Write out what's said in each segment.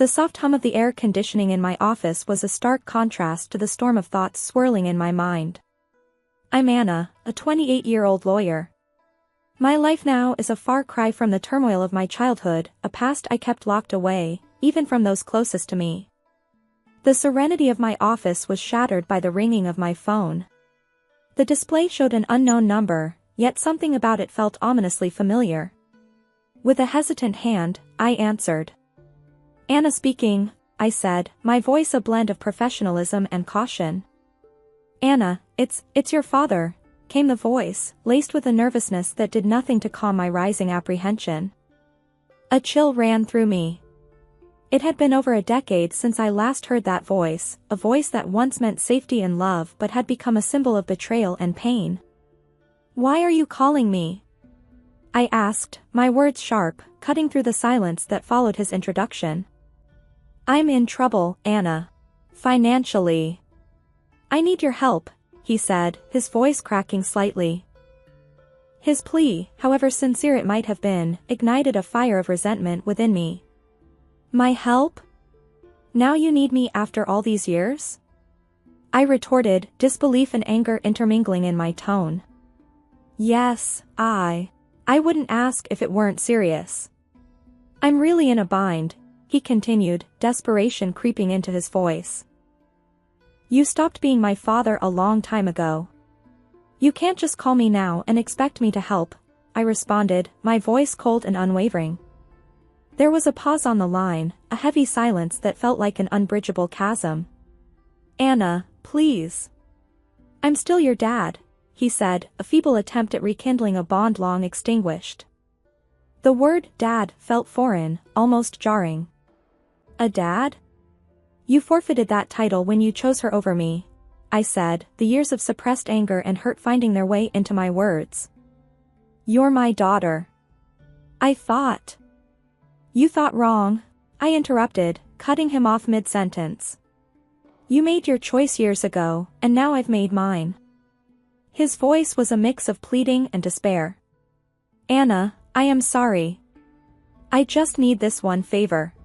The soft hum of the air conditioning in my office was a stark contrast to the storm of thoughts swirling in my mind. I'm Anna, a 28-year-old lawyer. My life now is a far cry from the turmoil of my childhood, a past I kept locked away, even from those closest to me. The serenity of my office was shattered by the ringing of my phone. The display showed an unknown number, yet something about it felt ominously familiar. With a hesitant hand, I answered. Anna speaking, I said, my voice a blend of professionalism and caution. Anna, it's your father, came the voice, laced with a nervousness that did nothing to calm my rising apprehension. A chill ran through me. It had been over a decade since I last heard that voice, a voice that once meant safety and love but had become a symbol of betrayal and pain. Why are you calling me? I asked, my words sharp, cutting through the silence that followed his introduction. I'm in trouble, Anna. Financially. I need your help, he said, his voice cracking slightly. His plea, however sincere it might have been, ignited a fire of resentment within me. My help? Now you need me after all these years? I retorted, disbelief and anger intermingling in my tone. Yes, I wouldn't ask if it weren't serious. I'm really in a bind, he continued, desperation creeping into his voice. You stopped being my father a long time ago. You can't just call me now and expect me to help, I responded, my voice cold and unwavering. There was a pause on the line, a heavy silence that felt like an unbridgeable chasm. Anna, please. I'm still your dad, he said, a feeble attempt at rekindling a bond long extinguished. The word dad felt foreign, almost jarring. A dad? You forfeited that title when you chose her over me, I said, the years of suppressed anger and hurt finding their way into my words. You're my daughter. I thought. You thought wrong, I interrupted, cutting him off mid-sentence. You made your choice years ago, and now I've made mine. His voice was a mix of pleading and despair. Anna, I am sorry. I just need this one favor.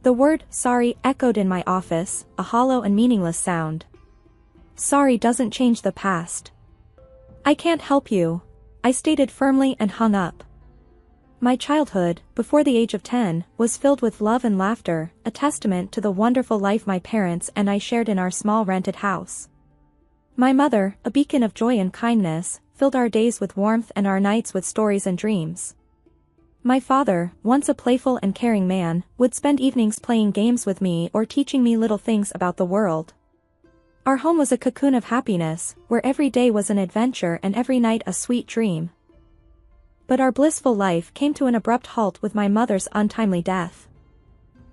The word sorry echoed in my office, a hollow and meaningless sound. Sorry doesn't change the past. I can't help you, I stated firmly and hung up. My childhood, before the age of 10, was filled with love and laughter, a testament to the wonderful life my parents and I shared in our small rented house. My mother, a beacon of joy and kindness, filled our days with warmth and our nights with stories and dreams. My father, once a playful and caring man, would spend evenings playing games with me or teaching me little things about the world. Our home was a cocoon of happiness, where every day was an adventure and every night a sweet dream. But our blissful life came to an abrupt halt with my mother's untimely death.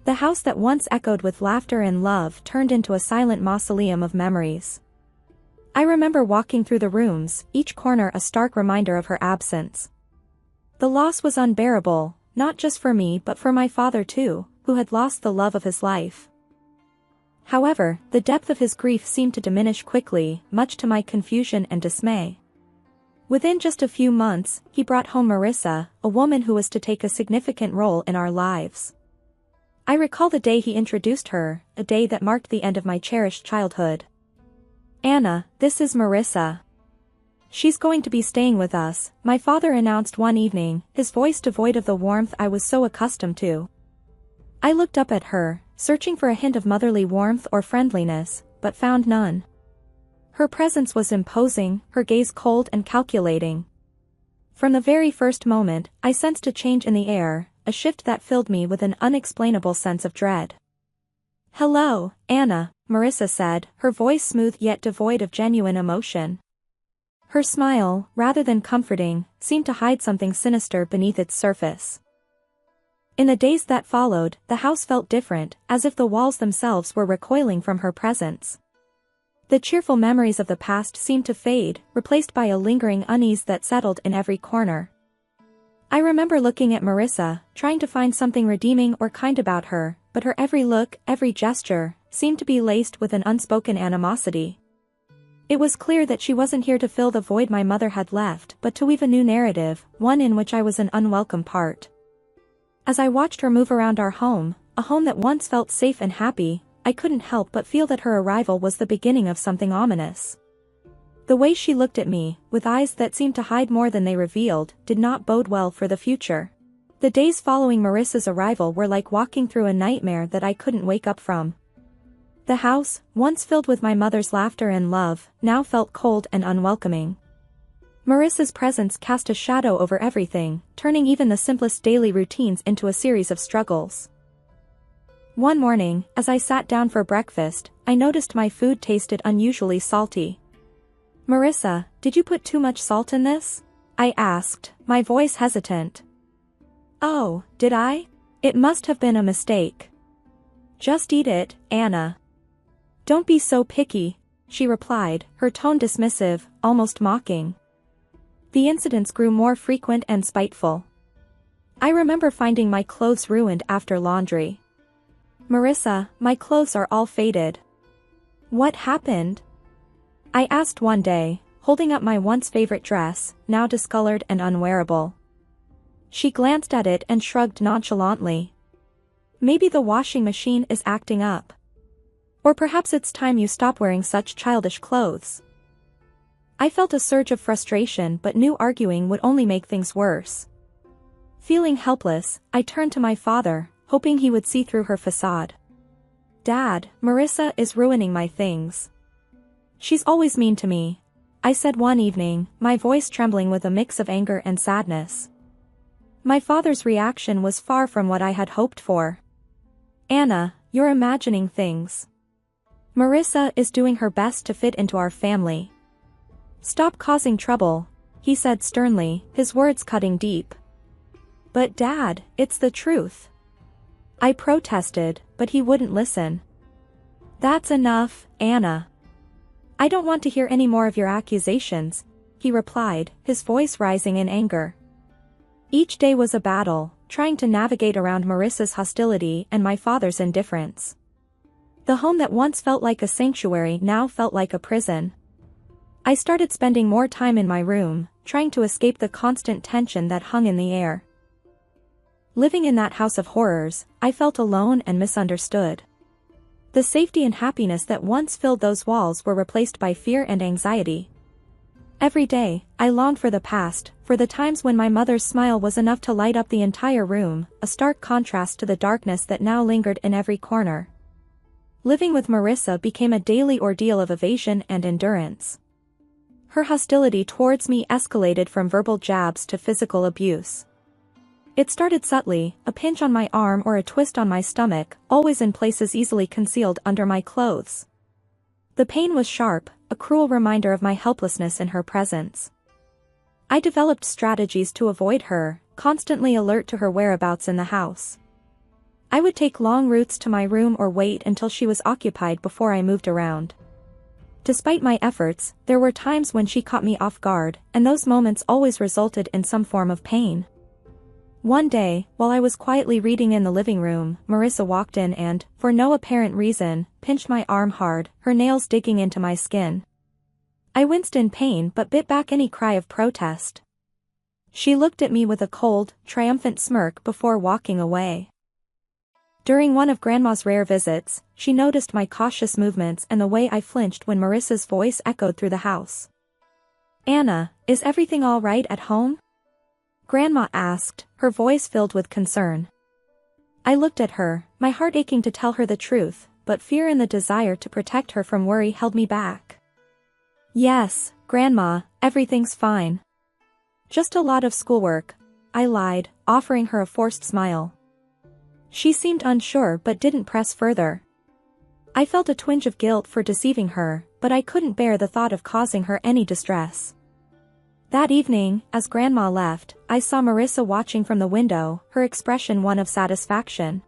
The house that once echoed with laughter and love turned into a silent mausoleum of memories. I remember walking through the rooms, each corner a stark reminder of her absence. The loss was unbearable, not just for me but for my father too, who had lost the love of his life. However, the depth of his grief seemed to diminish quickly, much to my confusion and dismay. Within just a few months, he brought home Marissa, a woman who was to take a significant role in our lives. I recall the day he introduced her, a day that marked the end of my cherished childhood. Anna, this is Marissa. She's going to be staying with us, my father announced one evening, his voice devoid of the warmth I was so accustomed to. I looked up at her, searching for a hint of motherly warmth or friendliness, but found none. Her presence was imposing, her gaze cold and calculating. From the very first moment, I sensed a change in the air, a shift that filled me with an unexplainable sense of dread. Hello, Anna, Marissa said, her voice smooth yet devoid of genuine emotion. Her smile, rather than comforting, seemed to hide something sinister beneath its surface. In the days that followed, the house felt different, as if the walls themselves were recoiling from her presence. The cheerful memories of the past seemed to fade, replaced by a lingering unease that settled in every corner. I remember looking at Marissa, trying to find something redeeming or kind about her, but her every look, every gesture, seemed to be laced with an unspoken animosity. It was clear that she wasn't here to fill the void my mother had left but to weave a new narrative, one in which I was an unwelcome part. As I watched her move around our home, a a home that once felt safe and happy, I couldn't help but feel that her arrival was the beginning of something ominous. The way she looked at me, with eyes that seemed to hide more than they revealed, did not bode well for the future. The days following Marissa's arrival were like walking through a nightmare that I couldn't wake up from. The house, once filled with my mother's laughter and love, now felt cold and unwelcoming. Marissa's presence cast a shadow over everything, turning even the simplest daily routines into a series of struggles. One morning, as I sat down for breakfast, I noticed my food tasted unusually salty. "Marissa, did you put too much salt in this?" I asked, my voice hesitant. "Oh, did I? It must have been a mistake." "Just eat it, Anna. Don't be so picky," she replied, her tone dismissive, almost mocking. The incidents grew more frequent and spiteful. I remember finding my clothes ruined after laundry. "Marissa, my clothes are all faded." "What happened?" I asked one day, holding up my once favorite dress, now discolored and unwearable. She glanced at it and shrugged nonchalantly. "Maybe the washing machine is acting up. Or perhaps it's time you stop wearing such childish clothes." I felt a surge of frustration but knew arguing would only make things worse. Feeling helpless, I turned to my father, hoping he would see through her facade. "Dad, Marissa is ruining my things. She's always mean to me," I said one evening, my voice trembling with a mix of anger and sadness. My father's reaction was far from what I had hoped for. "Anna, you're imagining things. Marissa is doing her best to fit into our family. Stop causing trouble," he said sternly, his words cutting deep. "But Dad, it's the truth." I protested, but he wouldn't listen. "That's enough, Anna. I don't want to hear any more of your accusations," he replied, his voice rising in anger. Each day was a battle, trying to navigate around Marissa's hostility and my father's indifference. The home that once felt like a sanctuary now felt like a prison. I started spending more time in my room, trying to escape the constant tension that hung in the air. Living in that house of horrors, I felt alone and misunderstood. The safety and happiness that once filled those walls were replaced by fear and anxiety. Every day, I longed for the past, for the times when my mother's smile was enough to light up the entire room, a stark contrast to the darkness that now lingered in every corner. Living with Marissa became a daily ordeal of evasion and endurance. Her hostility towards me escalated from verbal jabs to physical abuse. It started subtly, a pinch on my arm or a twist on my stomach, always in places easily concealed under my clothes. The pain was sharp, a cruel reminder of my helplessness in her presence. I developed strategies to avoid her, constantly alert to her whereabouts in the house. I would take long routes to my room or wait until she was occupied before I moved around. Despite my efforts, there were times when she caught me off guard, and those moments always resulted in some form of pain. One day, while I was quietly reading in the living room, Marissa walked in and, for no apparent reason, pinched my arm hard, her nails digging into my skin. I winced in pain but bit back any cry of protest. She looked at me with a cold, triumphant smirk before walking away. During one of Grandma's rare visits, she noticed my cautious movements and the way I flinched when Marissa's voice echoed through the house. "Anna, is everything all right at home?" Grandma asked, her voice filled with concern. I looked at her, my heart aching to tell her the truth, but fear and the desire to protect her from worry held me back. "Yes, Grandma, everything's fine. Just a lot of schoolwork," I lied, offering her a forced smile. She seemed unsure but didn't press further. I felt a twinge of guilt for deceiving her, but I couldn't bear the thought of causing her any distress. That evening, as Grandma left, I saw Marissa watching from the window, her expression one of satisfaction.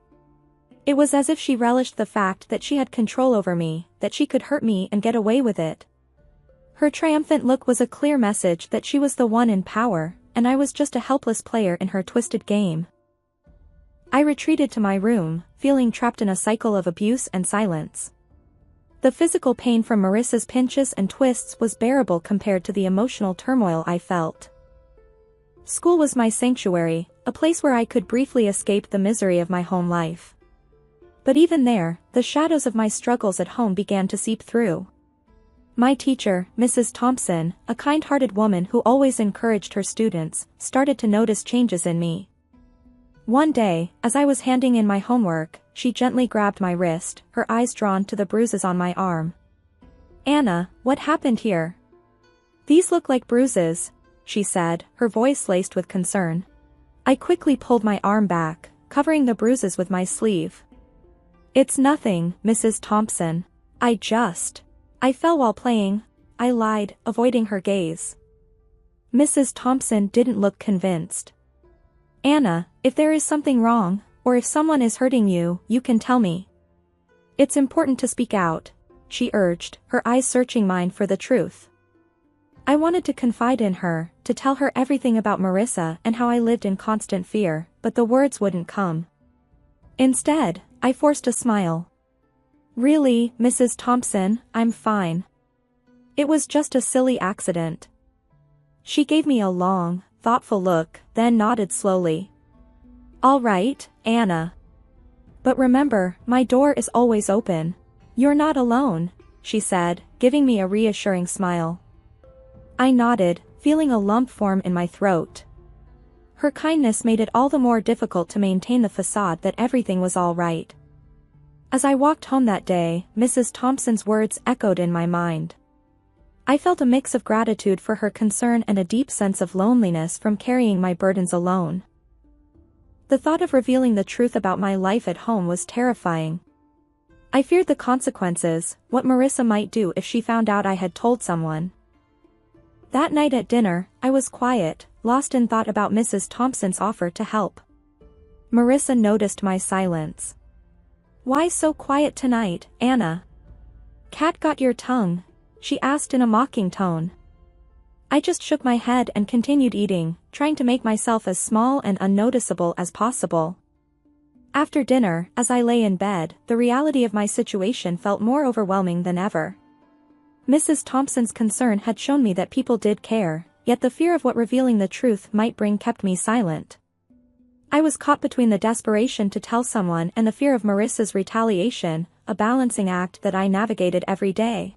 It was as if she relished the fact that she had control over me, that she could hurt me and get away with it. Her triumphant look was a clear message that she was the one in power, and I was just a helpless player in her twisted game. I retreated to my room, feeling trapped in a cycle of abuse and silence. The physical pain from Marissa's pinches and twists was bearable compared to the emotional turmoil I felt. School was my sanctuary, a place where I could briefly escape the misery of my home life. But even there, the shadows of my struggles at home began to seep through. My teacher, Mrs. Thompson, a kind-hearted woman who always encouraged her students, started to notice changes in me. One day, as I was handing in my homework, she gently grabbed my wrist, her eyes drawn to the bruises on my arm. "Anna, what happened here?" "These look like bruises," she said, her voice laced with concern. I quickly pulled my arm back, covering the bruises with my sleeve. "It's nothing, Mrs. Thompson. I fell while playing," I lied, avoiding her gaze. Mrs. Thompson didn't look convinced. "Anna, if there is something wrong, or if someone is hurting you, you can tell me. It's important to speak out," she urged, her eyes searching mine for the truth. I wanted to confide in her, to tell her everything about Marissa and how I lived in constant fear, but the words wouldn't come. Instead, I forced a smile. "Really, Mrs. Thompson, I'm fine. It was just a silly accident." She gave me a long, thoughtful look, then nodded slowly. "All right, Anna. But remember, my door is always open. You're not alone," she said, giving me a reassuring smile. I nodded, feeling a lump form in my throat. Her kindness made it all the more difficult to maintain the facade that everything was all right. As I walked home that day, Mrs. Thompson's words echoed in my mind. I felt a mix of gratitude for her concern and a deep sense of loneliness from carrying my burdens alone. The thought of revealing the truth about my life at home was terrifying. I feared the consequences, what Marissa might do if she found out I had told someone. That night at dinner, I was quiet, lost in thought about Mrs. Thompson's offer to help. Marissa noticed my silence. "Why so quiet tonight, Anna? Cat got your tongue?" she asked in a mocking tone. I just shook my head and continued eating, trying to make myself as small and unnoticeable as possible. After dinner, as I lay in bed, the reality of my situation felt more overwhelming than ever. Mrs. Thompson's concern had shown me that people did care, yet the fear of what revealing the truth might bring kept me silent. I was caught between the desperation to tell someone and the fear of Marissa's retaliation, a balancing act that I navigated every day.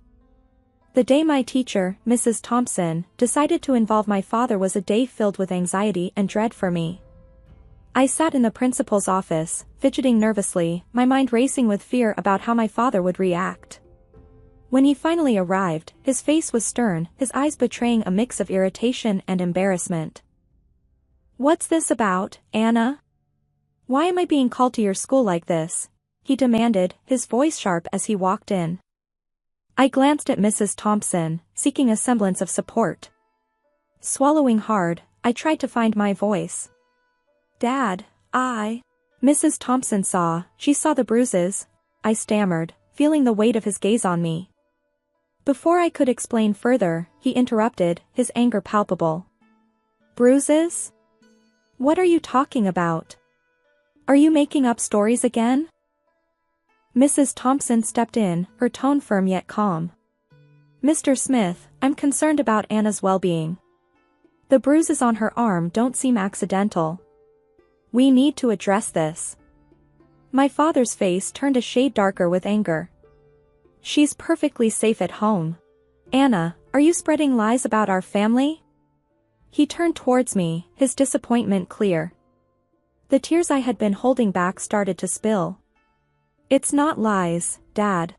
The day my teacher, Mrs. Thompson, decided to involve my father was a day filled with anxiety and dread for me. I sat in the principal's office, fidgeting nervously, my mind racing with fear about how my father would react. When he finally arrived, his face was stern, his eyes betraying a mix of irritation and embarrassment. "What's this about, Anna? Why am I being called to your school like this?" he demanded, his voice sharp as he walked in. I glanced at Mrs. Thompson, seeking a semblance of support. Swallowing hard, I tried to find my voice. "Dad, Mrs. Thompson she saw the bruises," I stammered, feeling the weight of his gaze on me. Before I could explain further, he interrupted, his anger palpable. "Bruises? What are you talking about? Are you making up stories again?" Mrs. Thompson stepped in, her tone firm yet calm. "Mr. Smith, I'm concerned about Anna's well-being. The bruises on her arm don't seem accidental. We need to address this." My father's face turned a shade darker with anger. "She's perfectly safe at home. Anna, are you spreading lies about our family?" He turned towards me, his disappointment clear. The tears I had been holding back started to spill. "It's not lies, Dad.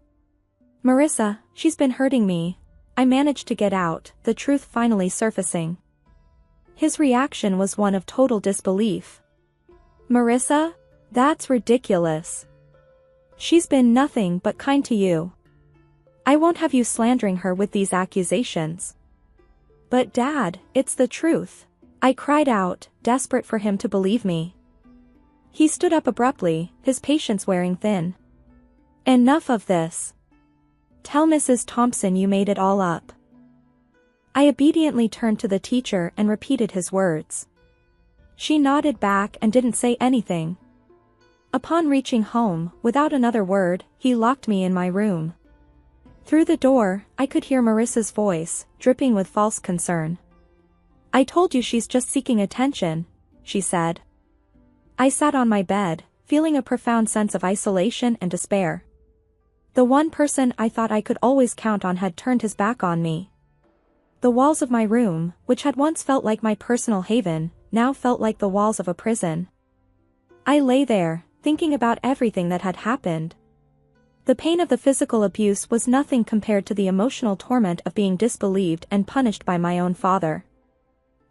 Marissa, she's been hurting me." I managed to get out, the truth finally surfacing. His reaction was one of total disbelief. "Marissa? That's ridiculous. She's been nothing but kind to you. I won't have you slandering her with these accusations." "But Dad, it's the truth," I cried out, desperate for him to believe me. He stood up abruptly, his patience wearing thin. "Enough of this. Tell Mrs. Thompson you made it all up." I obediently turned to the teacher and repeated his words. She nodded back and didn't say anything. Upon reaching home, without another word, he locked me in my room. Through the door, I could hear Marissa's voice, dripping with false concern. "I told you she's just seeking attention," she said. I sat on my bed, feeling a profound sense of isolation and despair. The one person I thought I could always count on had turned his back on me. The walls of my room, which had once felt like my personal haven, now felt like the walls of a prison. I lay there, thinking about everything that had happened. The pain of the physical abuse was nothing compared to the emotional torment of being disbelieved and punished by my own father.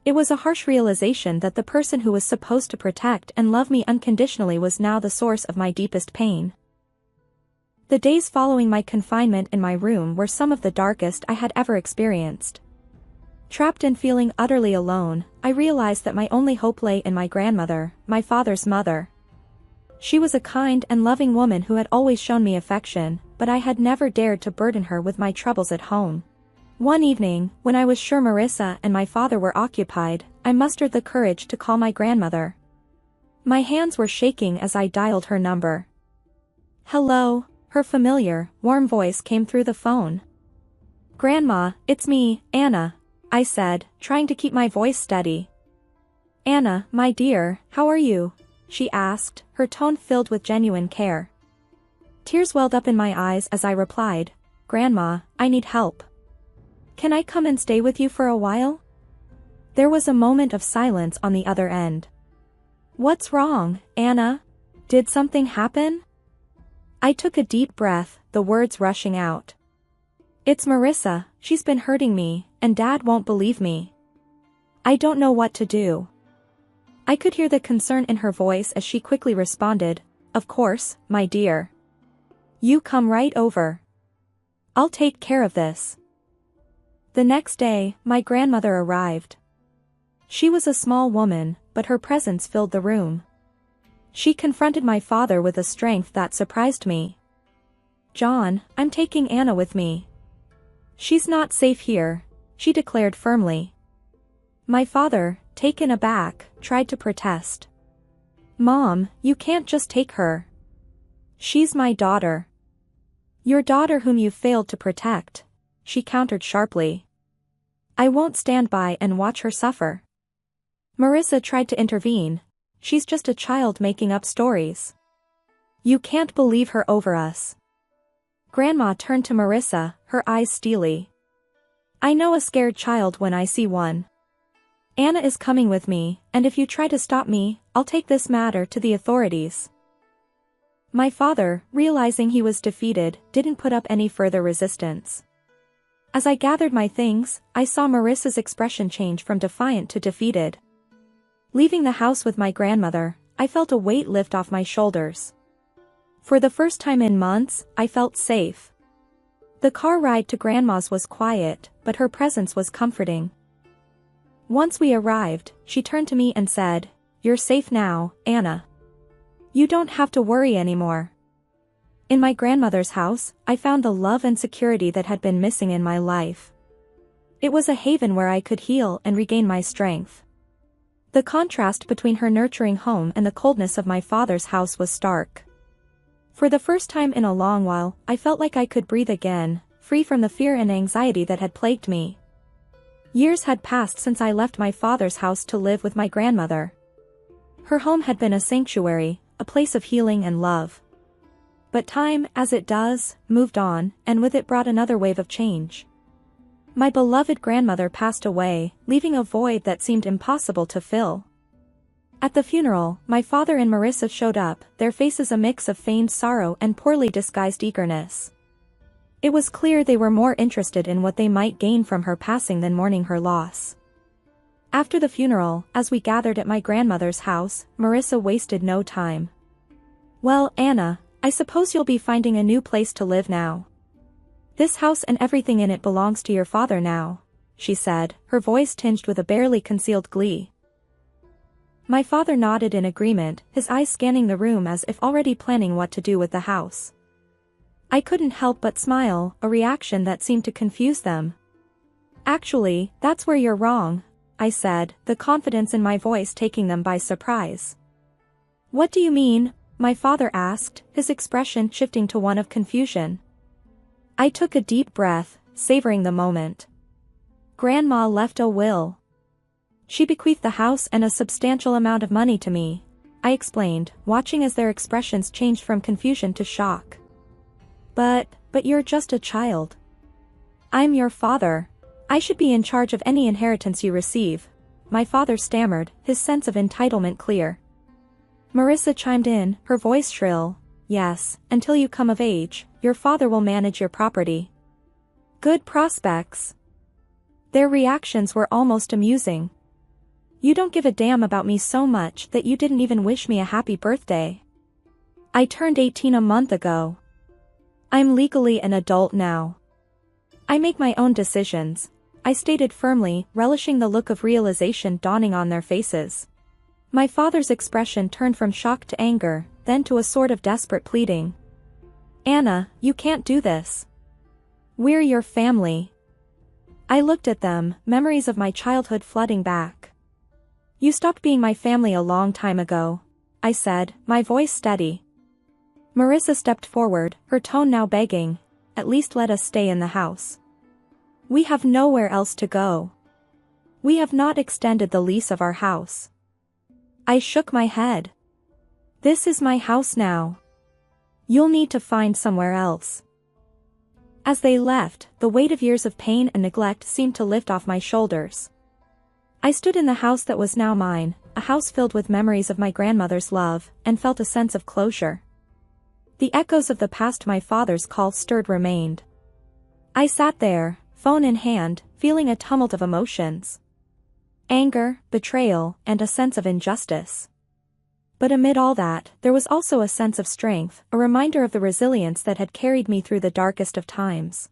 It was a harsh realization that the person who was supposed to protect and love me unconditionally was now the source of my deepest pain. The days following my confinement in my room were some of the darkest I had ever experienced. Trapped and feeling utterly alone, I realized that my only hope lay in my grandmother, my father's mother. She was a kind and loving woman who had always shown me affection, but I had never dared to burden her with my troubles at home. One evening, when I was sure Marissa and my father were occupied, I mustered the courage to call my grandmother. My hands were shaking as I dialed her number. "Hello," her familiar, warm voice came through the phone. "Grandma, it's me, Anna," I said, trying to keep my voice steady. "Anna, my dear, how are you?" she asked, her tone filled with genuine care. Tears welled up in my eyes as I replied, "Grandma, I need help. Can I come and stay with you for a while?" There was a moment of silence on the other end. "What's wrong, Anna? Did something happen?" I took a deep breath, the words rushing out. "It's Marissa, she's been hurting me, and Dad won't believe me. I don't know what to do." I could hear the concern in her voice as she quickly responded, "Of course, my dear. You come right over. I'll take care of this." The next day, my grandmother arrived. She was a small woman, but her presence filled the room. She confronted my father with a strength that surprised me. "John, I'm taking Anna with me. She's not safe here," she declared firmly. My father, taken aback, tried to protest. "Mom, you can't just take her. She's my daughter." "Your daughter whom you failed to protect," she countered sharply. "I won't stand by and watch her suffer." Marissa tried to intervene. "She's just a child making up stories. You can't believe her over us." Grandma turned to Marissa, her eyes steely. "I know a scared child when I see one. Anna is coming with me, and if you try to stop me, I'll take this matter to the authorities." My father, realizing he was defeated, didn't put up any further resistance. As I gathered my things, I saw Marissa's expression change from defiant to defeated. Leaving the house with my grandmother, I felt a weight lift off my shoulders. For the first time in months, I felt safe. The car ride to Grandma's was quiet, but her presence was comforting. Once we arrived, she turned to me and said, "You're safe now, Anna. You don't have to worry anymore." In my grandmother's house, I found the love and security that had been missing in my life. It was a haven where I could heal and regain my strength. The contrast between her nurturing home and the coldness of my father's house was stark. For the first time in a long while, I felt like I could breathe again, free from the fear and anxiety that had plagued me. Years had passed since I left my father's house to live with my grandmother. Her home had been a sanctuary, a place of healing and love. But time, as it does, moved on, and with it brought another wave of change. My beloved grandmother passed away, leaving a void that seemed impossible to fill. At the funeral, my father and Marissa showed up, their faces a mix of feigned sorrow and poorly disguised eagerness. It was clear they were more interested in what they might gain from her passing than mourning her loss. After the funeral, as we gathered at my grandmother's house, Marissa wasted no time. "Well, Anna, I suppose you'll be finding a new place to live now. This house and everything in it belongs to your father now," she said, her voice tinged with a barely concealed glee. My father nodded in agreement, his eyes scanning the room as if already planning what to do with the house. I couldn't help but smile, a reaction that seemed to confuse them. "Actually, that's where you're wrong," I said, the confidence in my voice taking them by surprise. "What do you mean?" my father asked, his expression shifting to one of confusion. I took a deep breath, savoring the moment. "Grandma left a will. She bequeathed the house and a substantial amount of money to me," I explained, watching as their expressions changed from confusion to shock. But you're just a child. I'm your father. I should be in charge of any inheritance you receive, my father stammered, his sense of entitlement clear. Marissa chimed in, her voice shrill. Yes, until you come of age, your father will manage your property. Good prospects. Their reactions were almost amusing. You don't give a damn about me so much that you didn't even wish me a happy birthday. I turned 18 a month ago. I'm legally an adult now. I make my own decisions, I stated firmly, relishing the look of realization dawning on their faces. My father's expression turned from shock to anger, then to a sort of desperate pleading. Anna, you can't do this. We're your family. I looked at them, memories of my childhood flooding back. You stopped being my family a long time ago, I said, my voice steady. Marissa stepped forward, her tone now begging, at least let us stay in the house. We have nowhere else to go. We have not extended the lease of our house. I shook my head. This is my house now. You'll need to find somewhere else. As they left, the weight of years of pain and neglect seemed to lift off my shoulders. I stood in the house that was now mine, a house filled with memories of my grandmother's love, and felt a sense of closure. The echoes of the past my father's call stirred remained. I sat there, phone in hand, feeling a tumult of emotions. Anger, betrayal, and a sense of injustice. But amid all that, there was also a sense of strength, a reminder of the resilience that had carried me through the darkest of times.